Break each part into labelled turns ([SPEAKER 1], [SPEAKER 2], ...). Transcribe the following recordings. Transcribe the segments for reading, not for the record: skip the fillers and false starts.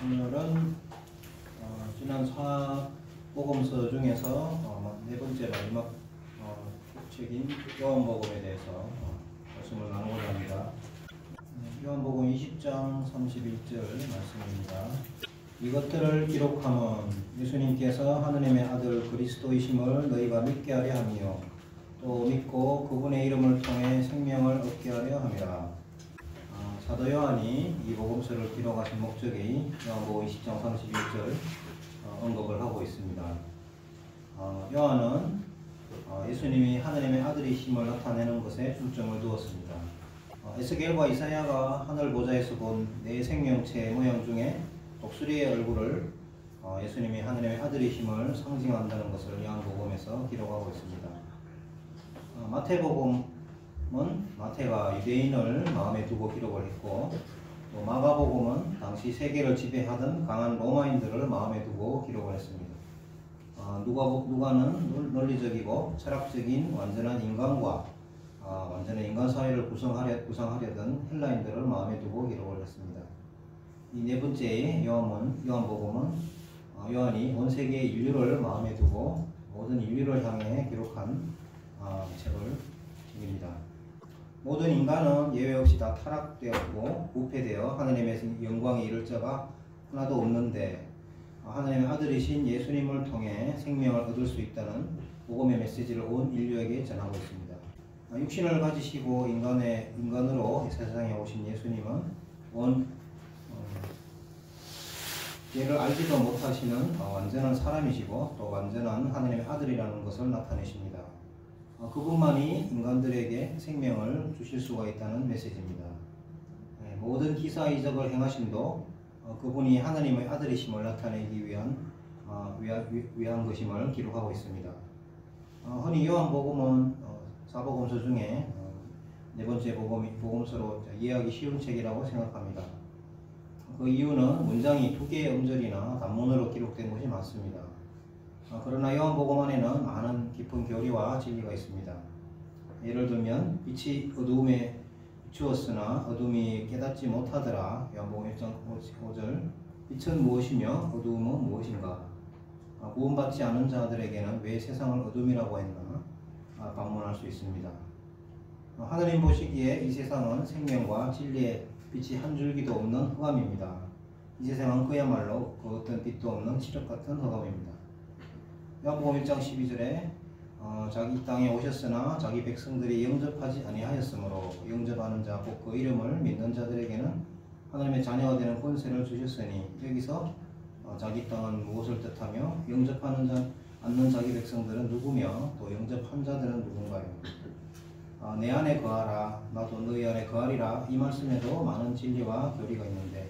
[SPEAKER 1] 오늘은 지난 사복음서 중에서 네 번째 마지막 책인 요한복음에 대해서 말씀을 나누고자 합니다. 요한복음 20장 31절 말씀입니다. 이것들을 기록함은 예수님께서 하느님의 아들 그리스도이심을 너희가 믿게 하려 함이요 또 믿고 그분의 이름을 통해 생명을 얻게 하려 함이라. 사도 요한이 이 복음서를 기록하신 목적이 요한복음 20장 31절 언급을 하고 있습니다. 요한은 예수님이 하느님의 아들이심을 나타내는 것에 중점을 두었습니다. 에스겔과 이사야가 하늘 보좌에서 본 네 생명체의 모양 중에 독수리의 얼굴을 예수님이 하느님의 아들이심을 상징한다는 것을 요한복음에서 기록하고 있습니다. 마태복음은 마태가 유대인을 마음에 두고 기록을 했고, 또 마가복음은 당시 세계를 지배하던 강한 로마인들을 마음에 두고 기록을 했습니다. 누가는 논리적이고 철학적인 완전한 인간과 완전한 인간 사회를 구성하려던 헬라인들을 마음에 두고 기록을 했습니다. 이 네 번째 요한복음은 요한이 온 세계 인류를 마음에 두고 모든 인류를 향해 기록한 책을 입니다. 모든 인간은 예외 없이 다 타락되었고 부패되어 하나님의 영광에 이를 자가 하나도 없는데 하나님의 아들이신 예수님을 통해 생명을 얻을 수 있다는 복음의 메시지를 온 인류에게 전하고 있습니다. 육신을 가지시고 인간으로 세상에 오신 예수님은 얘를 알지도 못하시는 완전한 사람이시고 또 완전한 하나님의 아들이라는 것을 나타내십니다. 그분만이 인간들에게 생명을 주실 수가 있다는 메시지입니다. 모든 기사이적을 행하심도 그분이 하나님의 아들이심을 나타내기 위한 것임을 기록하고 있습니다. 흔히 요한복음은 사복음서 중에 네 번째 복음서로 이해하기 쉬운 책이라고 생각합니다. 그 이유는 문장이 두 개의 음절이나 단문으로 기록된 것이 많습니다. 그러나 요한복음 안에는 많은 깊은 교리와 진리가 있습니다. 예를 들면 빛이 어두움에 비추었으나 어둠이 깨닫지 못하더라. 요한복음 1장 5절. 빛은 무엇이며 어두움은 무엇인가? 구원받지 않은 자들에게는 왜 세상을 어둠이라고 했나? 반문할 수 있습니다. 하나님 보시기에 이 세상은 생명과 진리의 빛이 한 줄기도 없는 흑암입니다. 이 세상은 그야말로 그 어떤 빛도 없는 칠흑 같은 흑암입니다. 요한복음 1장 12절에 자기 땅에 오셨으나 자기 백성들이 영접하지 아니하였으므로 영접하는 자 곧 그 이름을 믿는 자들에게는 하나님의 자녀가 되는 권세를 주셨으니, 여기서 자기 땅은 무엇을 뜻하며 영접하는 않는 자기 백성들은 누구며 또 영접한 자들은 누군가요? 내 안에 거하라 나도 너희 안에 거하리라. 이 말씀에도 많은 진리와 교리가 있는데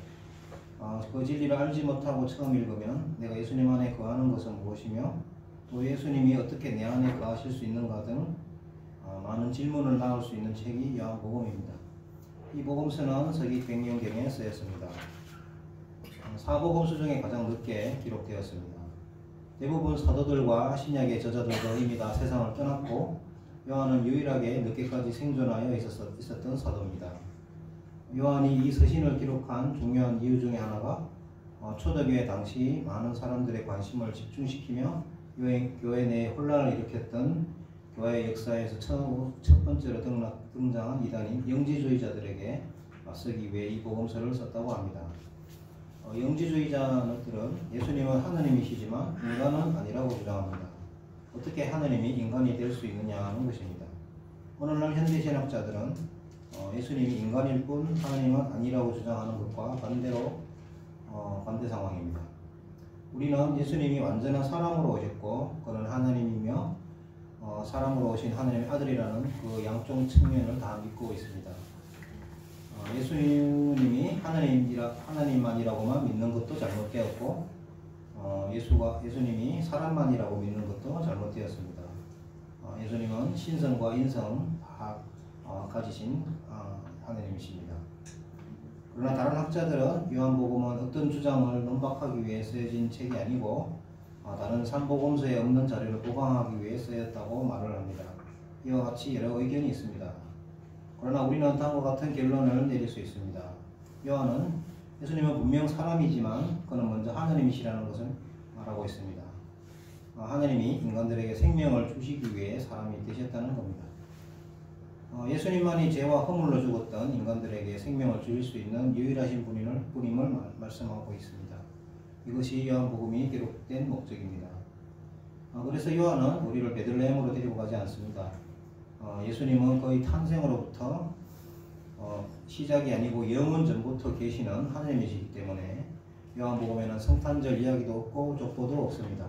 [SPEAKER 1] 그 진리를 알지 못하고 처음 읽으면 내가 예수님 안에 거하는 것은 무엇이며 또 예수님이 어떻게 내 안에 거하실 수 있는가 등 많은 질문을 낳을 수 있는 책이 요한복음입니다. 이 복음서는 서기 100년경에 쓰였습니다. 사복음서 중에 가장 늦게 기록되었습니다. 대부분 사도들과 신약의 저자들도 이미 다 세상을 떠났고 요한은 유일하게 늦게까지 생존하여 있었던 사도입니다. 요한이 이 서신을 기록한 중요한 이유 중에 하나가 초대교회 당시 많은 사람들의 관심을 집중시키며 교회 내에 혼란을 일으켰던 교회의 역사에서 첫 번째로 등장한 이단인 영지주의자들에게 맞서기 위해 이 복음서를 썼다고 합니다. 영지주의자들은 예수님은 하느님이시지만 인간은 아니라고 주장합니다. 어떻게 하느님이 인간이 될 수 있느냐 하는 것입니다. 오늘날 현대신학자들은 예수님이 인간일 뿐 하느님은 아니라고 주장하는 것과 반대 상황입니다. 우리는 예수님이 완전한 사람으로 오셨고 그는 하느님이며 사람으로 오신 하느님의 아들이라는 그 양쪽 측면을 다 믿고 있습니다. 예수님이 하나님만이라고만 믿는 것도 잘못되었고 예수님이 사람만이라고 믿는 것도 잘못되었습니다. 예수님은 신성과 인성 다 가지신 하느님이십니다. 그러나 다른 학자들은 요한복음은 어떤 주장을 논박하기 위해 쓰여진 책이 아니고 다른 산복음서에 없는 자료를 보강하기 위해 쓰였다고 말을 합니다. 이와 같이 여러 의견이 있습니다. 그러나 우리는 다음과 같은 결론을 내릴 수 있습니다. 요한은 예수님은 분명 사람이지만 그는 먼저 하느님이시라는 것을 말하고 있습니다. 하느님이 인간들에게 생명을 주시기 위해 사람이 되셨다는 겁니다. 예수님만이 죄와 허물로 죽었던 인간들에게 생명을 주실 수 있는 유일하신 분임을 말씀하고 있습니다. 이것이 요한복음이 기록된 목적입니다. 그래서 요한은 우리를 베들레헴으로 데리고 가지 않습니다. 예수님은 거의 탄생으로부터 시작이 아니고 영원 전부터 계시는 하느님이시기 때문에 요한복음에는 성탄절 이야기도 없고 족보도 없습니다.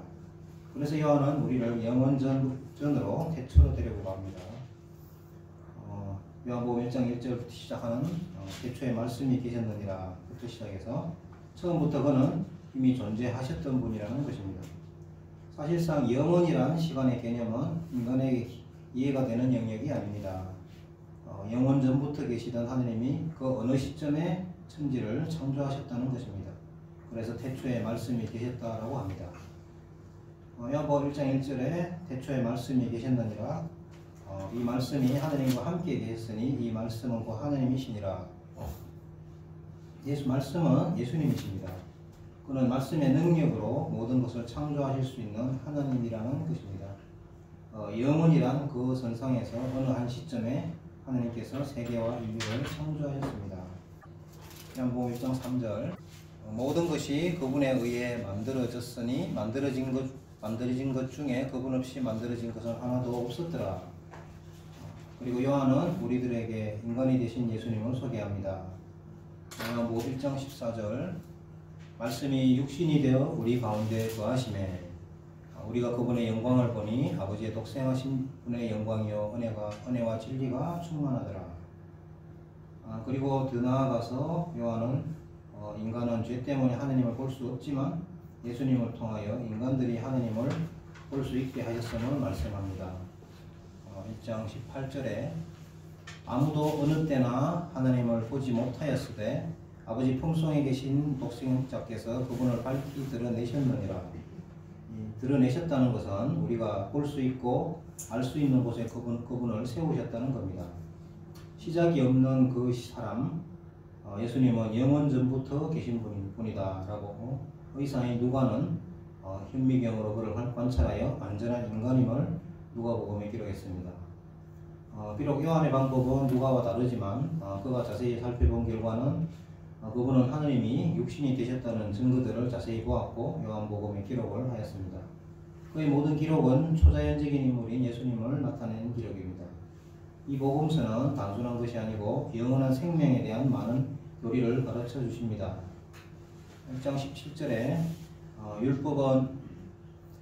[SPEAKER 1] 그래서 요한은 우리를 영원 전으로 태초로 데리고 갑니다. 요한복음 1장 1절부터 시작하는 태초에 말씀이 계셨느니라 부터 시작해서 처음부터 그는 이미 존재하셨던 분이라는 것입니다. 사실상 영원이란 시간의 개념은 인간에게 이해가 되는 영역이 아닙니다. 영원 전부터 계시던 하느님이 그 어느 시점에 천지를 창조하셨다는 것입니다. 그래서 태초에 말씀이 계셨다라고 합니다. 요한복음 1장 1절에 태초에 말씀이 계셨느니라, 이 말씀이 하느님과 함께 계셨으니 이 말씀은 곧 하느님이시니라. 말씀은 예수님이십니다. 그는 말씀의 능력으로 모든 것을 창조하실 수 있는 하나님이라는 것입니다. 영원이란 그 선상에서 어느 한 시점에 하나님께서 세계와 인류를 창조하셨습니다. 요한복음 1장 3절 모든 것이 그분에 의해 만들어졌으니 만들어진 것 중에 그분 없이 만들어진 것은 하나도 없었더라. 그리고 요한은 우리들에게 인간이 되신 예수님을 소개합니다. 요한복음 1장 14절 말씀이 육신이 되어 우리 가운데 거하심에 우리가 그분의 영광을 보니 아버지의 독생하신 분의 영광이요 은혜와 진리가 충만하더라. 그리고 더 나아가서 요한은 인간은 죄 때문에 하느님을 볼 수 없지만 예수님을 통하여 인간들이 하느님을 볼 수 있게 하셨음을 말씀합니다. 1장 18절에 아무도 어느 때나 하느님을 보지 못하였으되 아버지 품속에 계신 독생자께서 그분을 밝히 드러내셨느니라. 드러내셨다는 것은 우리가 볼 수 있고 알 수 있는 곳에 그분을 세우셨다는 겁니다. 시작이 없는 그 사람, 예수님은 영원 전부터 계신 분이다 라고 의사인 누가는 현미경으로 그를 관찰하여 완전한 인간임을 누가복음에 기록했습니다. 비록 요한의 방법은 누가와 다르지만 그가 자세히 살펴본 결과는 그분은 하느님이 육신이 되셨다는 증거들을 자세히 보았고 요한복음에 기록을 하였습니다. 그의 모든 기록은 초자연적인 인물인 예수님을 나타내는 기록입니다. 이 복음서는 단순한 것이 아니고 영원한 생명에 대한 많은 교리를 가르쳐 주십니다. 1장 17절에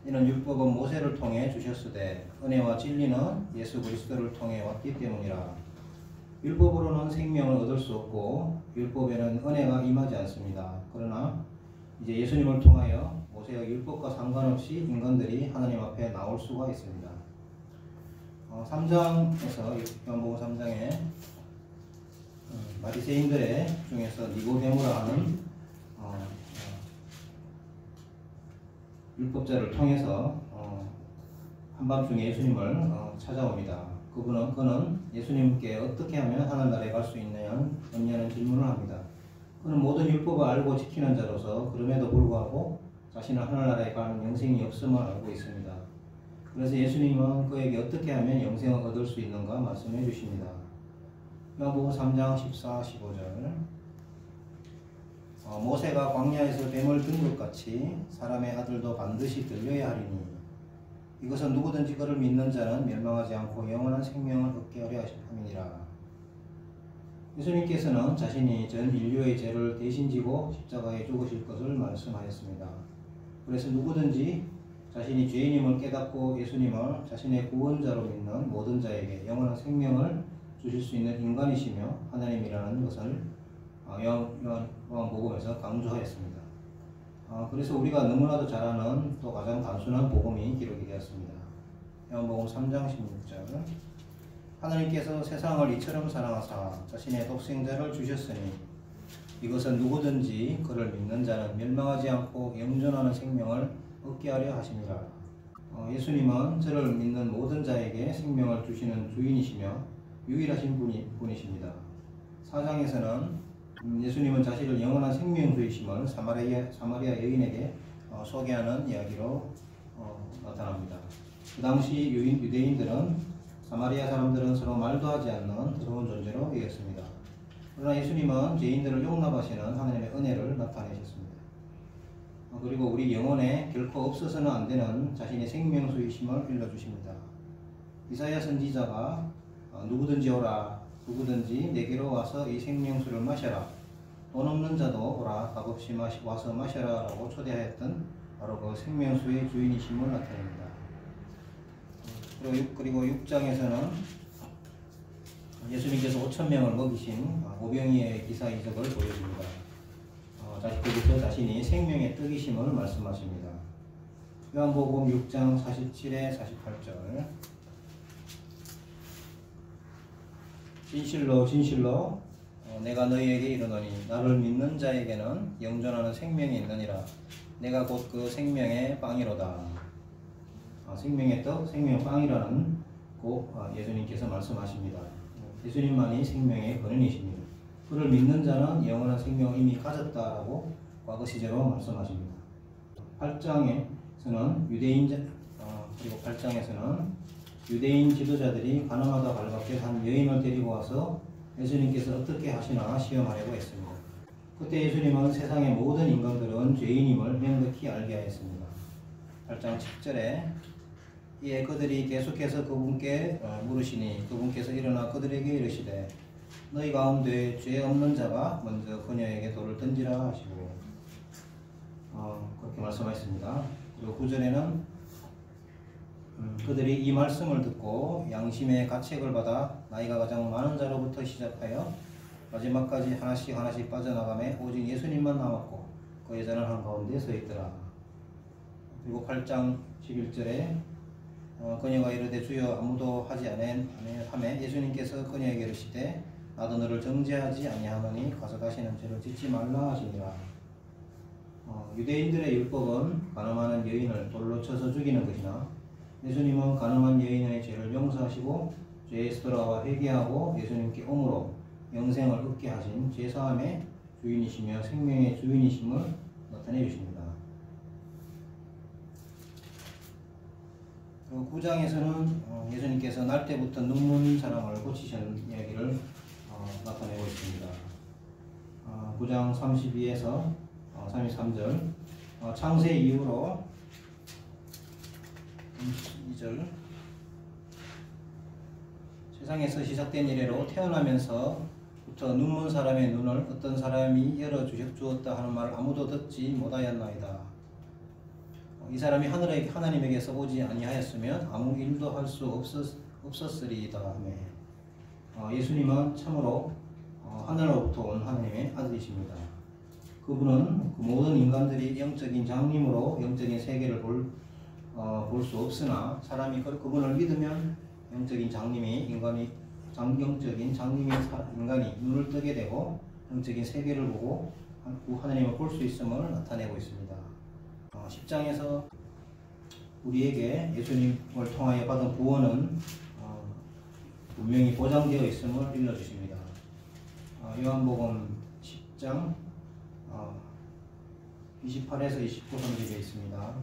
[SPEAKER 1] 이는 율법은 모세를 통해 주셨으되 은혜와 진리는 예수 그리스도를 통해 왔기 때문이라. 율법으로는 생명을 얻을 수 없고 율법에는 은혜가 임하지 않습니다. 그러나 이제 예수님을 통하여 모세의 율법과 상관없이 인간들이 하나님 앞에 나올 수가 있습니다. 3장에서 요한복음 3장에 바리새인들의 중에서 니고데모라 하는 율법자를 통해서 한밤중에 예수님을 찾아옵니다. 그는 예수님께 어떻게 하면 하늘나라에 갈 수 있냐는 질문을 합니다. 그는 모든 율법을 알고 지키는 자로서 그럼에도 불구하고 자신은 하늘나라에 가는 영생이 없음을 알고 있습니다. 그래서 예수님은 그에게 어떻게 하면 영생을 얻을 수 있는가 말씀해 주십니다. 요한복음 3장 14, 15절 모세가 광야에서 뱀을 든 것 같이 사람의 아들도 반드시 들려야 하리니 이것은 누구든지 그를 믿는 자는 멸망하지 않고 영원한 생명을 얻게 하려 함이니라. 예수님께서는 자신이 전 인류의 죄를 대신 지고 십자가에 죽으실 것을 말씀하였습니다. 그래서 누구든지 자신이 죄인임을 깨닫고 예수님을 자신의 구원자로 믿는 모든 자에게 영원한 생명을 주실 수 있는 인간이시며 하나님이라는 것을 요한복음에서 강조하였습니다. 그래서 우리가 너무나도 잘 아는 또 가장 단순한 복음이 기록이 되었습니다. 요한복음 3장 16절 하나님께서 세상을 이처럼 사랑하사 자신의 독생자를 주셨으니 이것은 누구든지 그를 믿는 자는 멸망하지 않고 영존하는 생명을 얻게 하려 하심이라. 예수님은 저를 믿는 모든 자에게 생명을 주시는 주인이시며 유일하신 분이십니다. 4장에서는 예수님은 자신을 영원한 생명수이심을 사마리아 여인에게 소개하는 이야기로 나타납니다. 그 당시 유대인들은 사마리아 사람들은 서로 말도 하지 않는 더러운 존재로 여겼습니다. 그러나 예수님은 죄인들을 용납하시는 하나님의 은혜를 나타내셨습니다. 그리고 우리 영혼에 결코 없어서는 안 되는 자신의 생명수이심을 일러주십니다. 이사야 선지자가 누구든지 오라, 누구든지 내게로 와서 이 생명수를 마셔라, 돈 없는 자도 오라 값없이 와서 마셔라 라고 초대하였던 바로 그 생명수의 주인이심을 나타냅니다. 그리고 6장에서는 예수님께서 5,000명을 먹이신 오병이의 기사 이적을 보여줍니다. 거기서 자신이 생명의 떡이심을 말씀하십니다. 요한복음 6장 47에 48절. 진실로 진실로 내가 너희에게 이르노니 나를 믿는 자에게는 영존하는 생명이 있느니라. 내가 곧 그 생명의 빵이로다. 생명의 떡, 생명의 빵이라는 꼭 예수님께서 말씀하십니다. 예수님만이 생명의 근원이십니다. 그를 믿는 자는 영원한 생명을 이미 가졌다라고 과거 시제로 말씀하십니다. 8장에서는 그리고 8장에서는 유대인 지도자들이 가늠하다 발각된 한 여인을 데리고 와서 예수님께서 어떻게 하시나 시험하려고 했습니다. 그때 예수님은 세상의 모든 인간들은 죄인임을 명백히 알게 하였습니다. 8장 10절에 이에 그들이 계속해서 그분께 물으시니 그분께서 일어나 그들에게 이르시되 너희 가운데 죄 없는 자가 먼저 그녀에게 돌을 던지라 하시고 그렇게 말씀하셨습니다. 그리고 9절에는 그들이 이 말씀을 듣고 양심의 가책을 받아 나이가 가장 많은 자로부터 시작하여 마지막까지 하나씩 빠져나가매 오직 예수님만 남았고 그 여자는 한가운데 서 있더라. 그리고 8장 11절에 그녀가 이르되 주여 아무도 하지 아니하매 예수님께서 그녀에게 이르시되 나도 너를 정죄하지 아니하노니 가서 다시는 죄를 짓지 말라 하시니라. 유대인들의 율법은 가늠하는 여인을 돌로 쳐서 죽이는 것이나 예수님은 가늠한 여인의 죄를 용서하시고 죄에서 돌아와 회개하고 예수님께 옴으로 영생을 얻게 하신 죄사함의 주인이시며 생명의 주인이심을 나타내 주십니다. 9장에서는 예수님께서 날 때부터 눈먼 사람을 고치신 이야기를 나타내고 있습니다. 9장 32에서 33절 창세 이후로 2절 세상에서 시작된 이래로 태어나면서부터 눈먼 사람의 눈을 어떤 사람이 열어주었다 하는 말을 아무도 듣지 못하였나이다. 이 사람이 하나님에게서 오지 아니하였으면 아무 일도 할 수 없었으리이다 하며 예수님은 참으로 하늘로부터 온 하나님의 아들이십니다. 그분은 그 모든 인간들이 영적인 장님으로 영적인 세계를 볼 수 없으나 사람이 그분을 믿으면 영적인 장님이 인간이 눈을 뜨게 되고 영적인 세계를 보고 하나님을 볼 수 있음을 나타내고 있습니다. 10장에서 우리에게 예수님을 통하여 받은 구원은 분명히 보장되어 있음을 일러주십니다. 요한복음 10장 28에서 29절에 있습니다.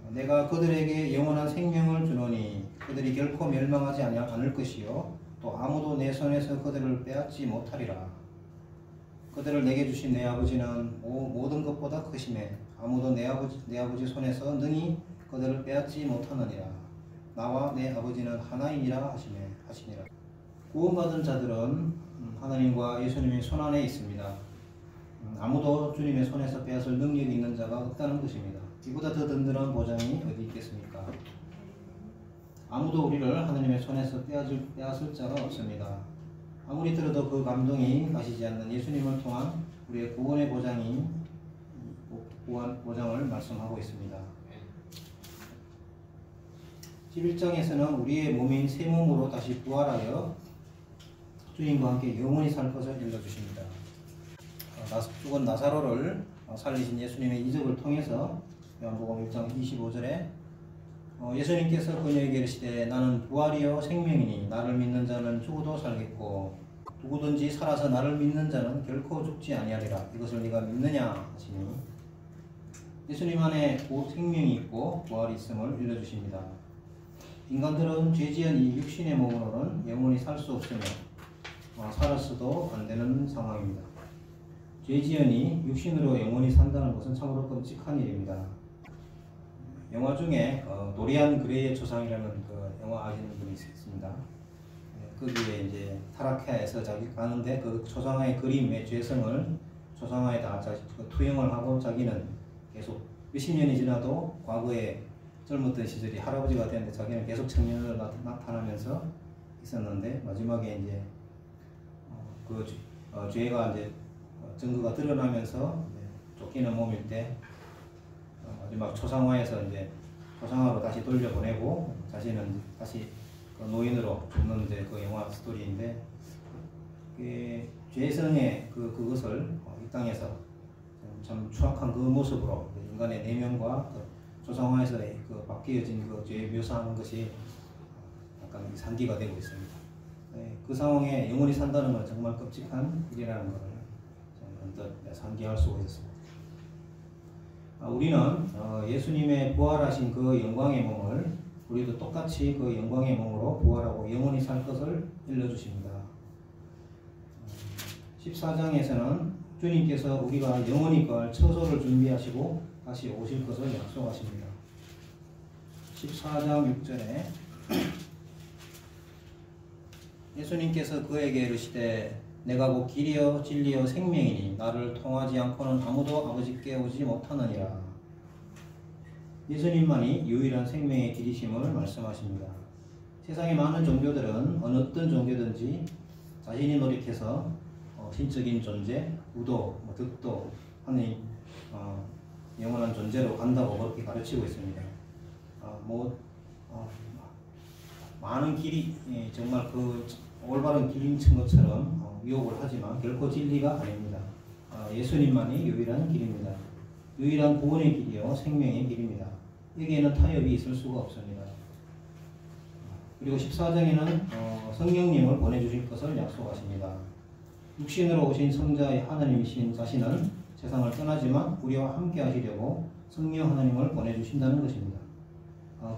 [SPEAKER 1] 내가 그들에게 영원한 생명을 주노니 그들이 결코 멸망하지 않을 것이요 또 아무도 내 손에서 그들을 빼앗지 못하리라. 그들을 내게 주신 내 아버지는 모든 것보다 크심에 아무도 내 아버지 손에서 능히 그들을 빼앗지 못하느니라. 나와 내 아버지는 하나이니라 하시니라. 구원받은 자들은 하나님과 예수님의 손안에 있습니다. 아무도 주님의 손에서 빼앗을 능력이 있는 자가 없다는 것입니다. 이보다 더 든든한 보장이 어디 있겠습니까? 아무도 우리를 하나님의 손에서 빼앗을 자가 없습니다. 아무리 들어도 그 감동이 가시지 않는 예수님을 통한 우리의 구원의 보장을 말씀하고 있습니다. 11장에서는 우리의 몸인 새 몸으로 다시 부활하여 주님과 함께 영원히 살 것을 일러주십니다. 죽은 나사로를 살리신 예수님의 이적을 통해서 요한복음 1장 25절에 예수님께서 그녀에게 이르시되 나는 부활이요 생명이니 나를 믿는 자는 죽어도 살겠고 누구든지 살아서 나를 믿는 자는 결코 죽지 아니하리라. 이것을 네가 믿느냐 하시니 예수님 안에 생명이 있고 부활이 있음을 일러주십니다. 인간들은 죄지은 이 육신의 몸으로는 영원히 살 수 없으며 살았어도 안 되는 상황입니다. 죄지은이 육신으로 영원히 산다는 것은 참으로 끔찍한 일입니다. 영화 중에 도리안 그레이의 초상이라는 그 영화 아시는 분이 있습니다. 거기에 이제 타락해서 자기 가는데 그 초상화의 그림의 죄성을 초상화에다 투영을 하고 자기는 계속 몇십 년이 지나도 과거에 젊었던 시절이 할아버지가 되는데 자기는 계속 청년으로 나타나면서 있었는데 마지막에 이제 그 죄가 이제 증거가 드러나면서 쫓기는 몸일 때 마지막 초상화에서 이제 초상화로 다시 돌려보내고 자신은 다시 그 노인으로 죽는 이제 그 영화 스토리인데 그 죄성의 그것을 이 땅에서 참 추악한 그 모습으로 인간의 내면과 그 초상화에서의 그 바뀌어진 그 죄 묘사하는 것이 약간 상기가 되고 있습니다. 그 상황에 영원히 산다는 건 정말 끔찍한 일이라는 것을 언뜻 상기할 수가 있습니다. 우리는 예수님의 부활하신 그 영광의 몸을 우리도 똑같이 그 영광의 몸으로 부활하고 영원히 살 것을 일러주십니다. 14장에서는 주님께서 우리가 영원히 거할 처소를 준비하시고 다시 오실 것을 약속하십니다. 14장 6절에 예수님께서 그에게 이르시되 내가 곧 길이요 진리요 생명이니 나를 통하지 않고는 아무도 아버지께 오지 못하느니라. 예수님만이 유일한 생명의 길이심을 말씀하십니다. 세상의 많은 종교들은 어느 어떤 종교든지 자신이 노력해서 신적인 존재, 우도, 득도, 하나님 영원한 존재로 간다고 그렇게 가르치고 있습니다. 많은 길이 정말 그 올바른 길인 것처럼 유혹을 하지만 결코 진리가 아닙니다. 예수님만이 유일한 길입니다. 유일한 구원의 길이요 생명의 길입니다. 여기에는 타협이 있을 수가 없습니다. 그리고 14장에는 성령님을 보내주실 것을 약속하십니다. 육신으로 오신 성자의 하나님이신 자신은 세상을 떠나지만 우리와 함께 하시려고 성령 하나님을 보내주신다는 것입니다.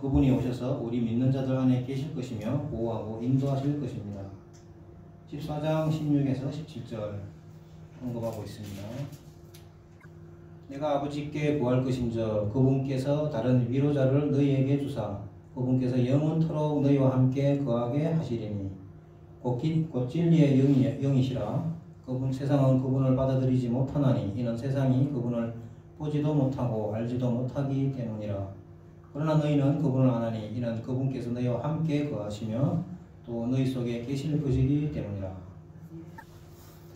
[SPEAKER 1] 그분이 오셔서 우리 믿는 자들 안에 계실 것이며 보호하고 인도하실 것입니다. 14장 16에서 17절 언급하고 있습니다. 내가 아버지께 구할 것인저 그분께서 다른 위로자를 너희에게 주사 그분께서 영원토록 너희와 함께 거하게 하시리니 곧 진리의 영이시라. 그분 세상은 그분을 받아들이지 못하나니 이는 세상이 그분을 보지도 못하고 알지도 못하기 때문이라. 그러나 너희는 그분을 아나니 이는 그분께서 너희와 함께 거하시며 또 너희 속에 계실 것이기 때문이라.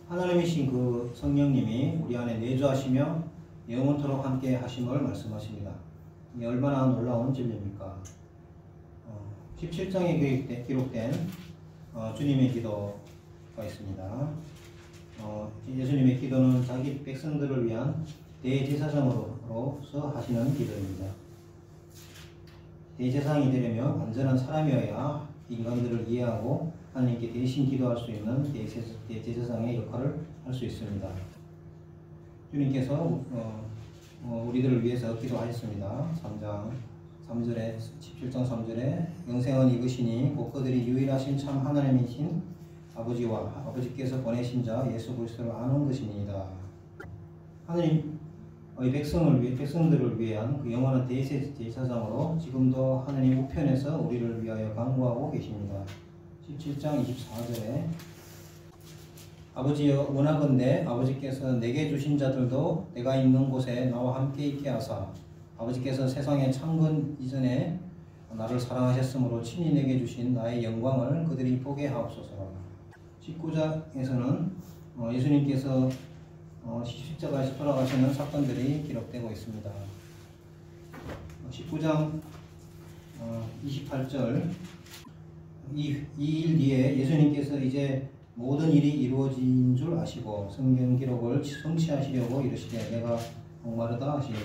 [SPEAKER 1] 하나님이신 그 성령님이 우리 안에 내주하시며 영원토록 함께 하심을 말씀하십니다. 이게 얼마나 놀라운 진리입니까? 17장에 기록된 주님의 기도가 있습니다. 예수님의 기도는 자기 백성들을 위한 대제사장으로서 하시는 기도입니다. 대제사장이 되려면 완전한 사람이어야 인간들을 이해하고 하나님께 대신 기도할 수 있는 대제사장의 역할을 할 수 있습니다. 주님께서 우리들을 위해서 기도하셨습니다. 3장 3절에 17장 3절에 영생은 이것이니 곧 그들이 유일하신 참 하나님이신 아버지와 아버지께서 보내신 자 예수 그리스도를 아는 것이니이다. 하나님의 백성들을 위한 그 영원한 대제사장으로 지금도 하나님 우편에서 우리를 위하여 간구하고 계십니다. 17장 24절에 아버지여 원하건대 아버지께서 내게 주신 자들도 내가 있는 곳에 나와 함께 있게 하사 아버지께서 세상의 창건 이전에 나를 사랑하셨으므로 친히 내게 주신 나의 영광을 그들이 보게 하옵소서. 19장에서는 예수님께서 십자가에서 돌아가시는 사건들이 기록되고 있습니다. 19장 28절 이 일 뒤에 예수님께서 이제 모든 일이 이루어진 줄 아시고 성경 기록을 성취하시려고 이르시되 내가 목마르다 하시니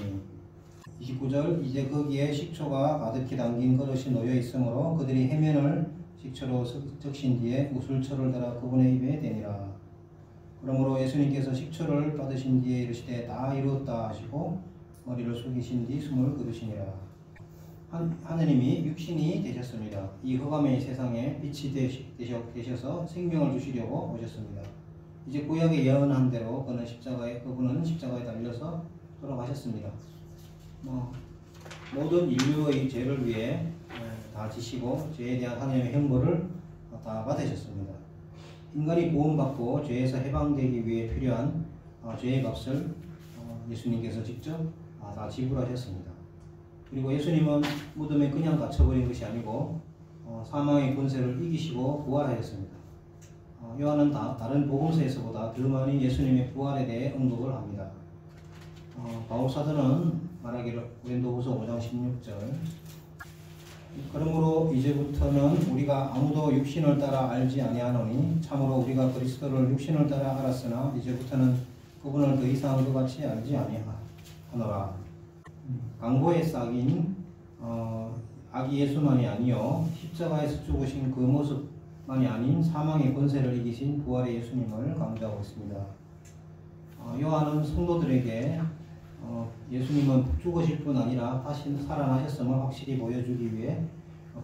[SPEAKER 1] 29절 이제 거기에 식초가 가득히 담긴 그릇이 놓여 있으므로 그들이 해면을 식초로 적신 뒤에 우술초를 달아 그분의 입에 대니라. 그러므로 예수님께서 식초를 받으신 뒤에 이르시되 다 이루었다 하시고 머리를 숙이신 뒤 숨을 거두시니라. 하느님이 육신이 되셨습니다. 이 흑암의 세상에 빛이 되셔서 생명을 주시려고 오셨습니다. 이제 구약에 예언한 대로 그분은 십자가에 달려서 돌아가셨습니다. 모든 인류의 죄를 위해 다 지시고 죄에 대한 하나님의 형벌을 다 받으셨습니다. 인간이 구원받고 죄에서 해방되기 위해 필요한 죄의 값을 예수님께서 직접 다 지불하셨습니다. 그리고 예수님은 무덤에 그냥 갇혀버린 것이 아니고 사망의 권세를 이기시고 부활하였습니다. 요한은 다른 복음서에서보다 더 많이 예수님의 부활에 대해 언급을 합니다. 바울 사도는 말하기를 고린도후서 5장 16절 그러므로 이제부터는 우리가 아무도 육신을 따라 알지 아니하노니 참으로 우리가 그리스도를 육신을 따라 알았으나 이제부터는 그분을 더 이상 그같이 알지 아니하노라. 강보에 싹인 아기 예수만이 아니요 십자가에서 죽으신 그 모습만이 아닌 사망의 권세를 이기신 부활의 예수님을 강조하고 있습니다. 요한은 성도들에게 예수님은 죽으실 뿐 아니라 다시 살아나셨음을 확실히 보여주기 위해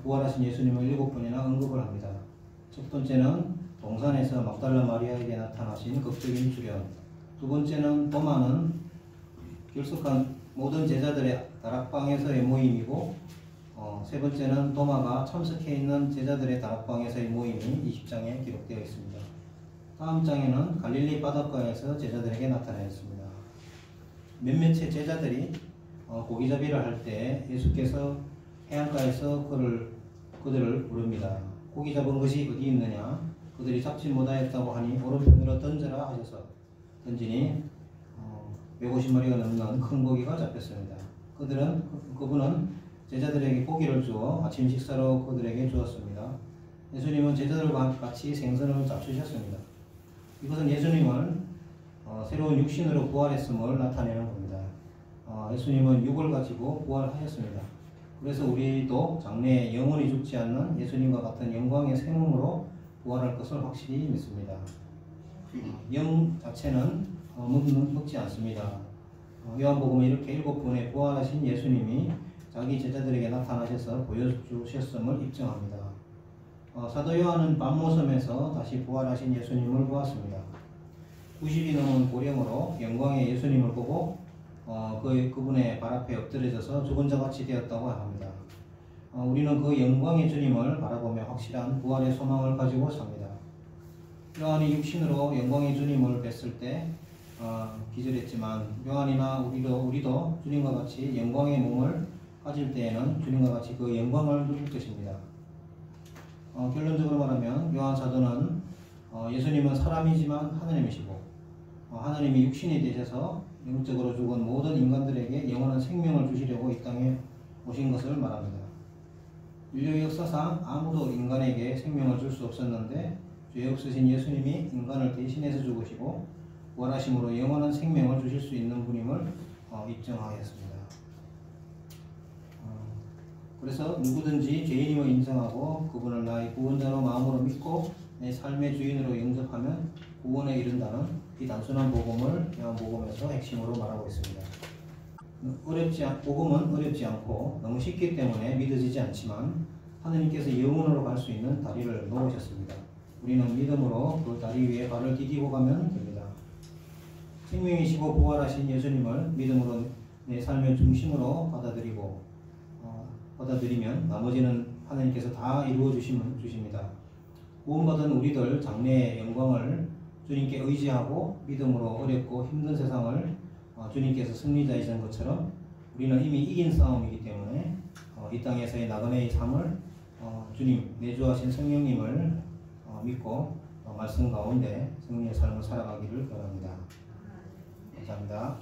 [SPEAKER 1] 부활하신 예수님을 7번이나 언급을 합니다. 첫 번째는 동산에서 막달라 마리아에게 나타나신 극적인 출현, 두 번째는 도마는 결석한 모든 제자들의 다락방에서의 모임이고 세 번째는 도마가 참석해 있는 제자들의 다락방에서의 모임이 20장에 기록되어 있습니다. 다음 장에는 갈릴리 바닷가에서 제자들에게 나타나였습니다. 몇몇의 제자들이 고기잡이를 할 때 예수께서 해안가에서 그들을 부릅니다. 고기 잡은 것이 어디 있느냐? 그들이 잡지 못하였다고 하니 오른편으로 던져라 하셔서 던지니 150마리가 넘는 큰 고기가 잡혔습니다. 그분은 제자들에게 고기를 주어 아침 식사로 그들에게 주었습니다. 예수님은 제자들과 같이 생선을 잡수셨습니다. 이것은 예수님을 새로운 육신으로 부활했음을 나타내는 겁니다. 예수님은 육을 가지고 부활하셨습니다. 그래서 우리도 장래에 영원히 죽지 않는 예수님과 같은 영광의 새 몸으로 부활할 것을 확실히 믿습니다. 영 자체는 먹지 않습니다. 요한복음에 이렇게 7번의 부활하신 예수님이 자기 제자들에게 나타나셔서 보여주셨음을 입증합니다. 사도 요한은 밤모섬에서 다시 부활하신 예수님을 보았습니다. 90이 넘은 고령으로 영광의 예수님을 보고 그분의 발 앞에 엎드려져서 죽은 자같이 되었다고 합니다. 우리는 그 영광의 주님을 바라보며 확실한 부활의 소망을 가지고 삽니다. 요한이 육신으로 영광의 주님을 뵀을 때 기절했지만 요한이나 우리도 주님과 같이 영광의 몸을 가질 때에는 주님과 같이 그 영광을 누릴 것입니다. 결론적으로 말하면 요한 사도는 예수님은 사람이지만 하느님이시고 하느님이 육신이 되셔서 영적으로 죽은 모든 인간들에게 영원한 생명을 주시려고 이 땅에 오신 것을 말합니다. 인류 역사상 아무도 인간에게 생명을 줄 수 없었는데 죄 없으신 예수님이 인간을 대신해서 죽으시고 부활하심으로 영원한 생명을 주실 수 있는 분임을 입증하였습니다. 그래서 누구든지 죄인임을 인정하고 그분을 나의 구원자로 마음으로 믿고 내 삶의 주인으로 영접하면 구원에 이른다는 이 단순한 복음을 요한복음에서 핵심으로 말하고 있습니다. 복음은 어렵지 않고 너무 쉽기 때문에 믿어지지 않지만 하느님께서 영원으로 갈 수 있는 다리를 놓으셨습니다. 우리는 믿음으로 그 다리 위에 발을 디디고 가면 됩니다. 생명이시고 부활하신 예수님을 믿음으로 내 삶의 중심으로 받아들이면 나머지는 하나님께서 다 이루어 주십니다. 구원받은 우리들 장래의 영광을 주님께 의지하고 믿음으로 어렵고 힘든 세상을 주님께서 승리자이신 것처럼 우리는 이미 이긴 싸움이기 때문에 이 땅에서의 나그네의 삶을 주님 내주하신 성령님을 믿고 말씀 가운데 승리의 삶을 살아가기를 바랍니다. 감사합니다.